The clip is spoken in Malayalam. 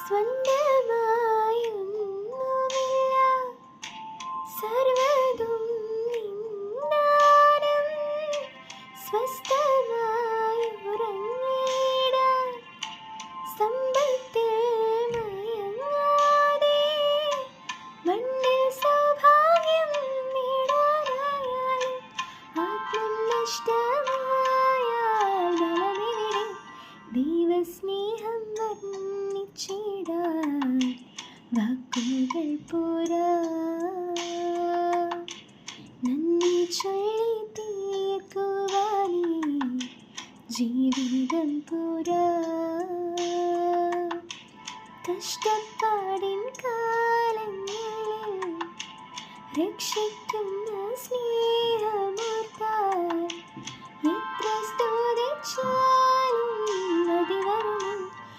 സ്വന്തമായൊന്നുമില്ല, സർവ്വതും നിന്ദാനം. സ്വസ്ഥമായി ഉറങ്ങിടാൻ സമ്പത്തിൽ മയങ്ങാതെ, മണ്ണിൽ സൗഭാഗ്യം നേടാനായാൽ ആത്മം നഷ്ടമായാൽ ബലമെവിടെ? ദൈവസ്നേഹം വർണ്ണിച്ചിടാൻ വാക്കുകൾ പോരാ, നന്ദി ചൊല്ലി തീർക്കുവാനേ ജീവിതം പോരാ. കഷ്ടപ്പാടിൻ കാലങ്ങളിൽ രക്ഷിക്കുന്ന സ്നേഹം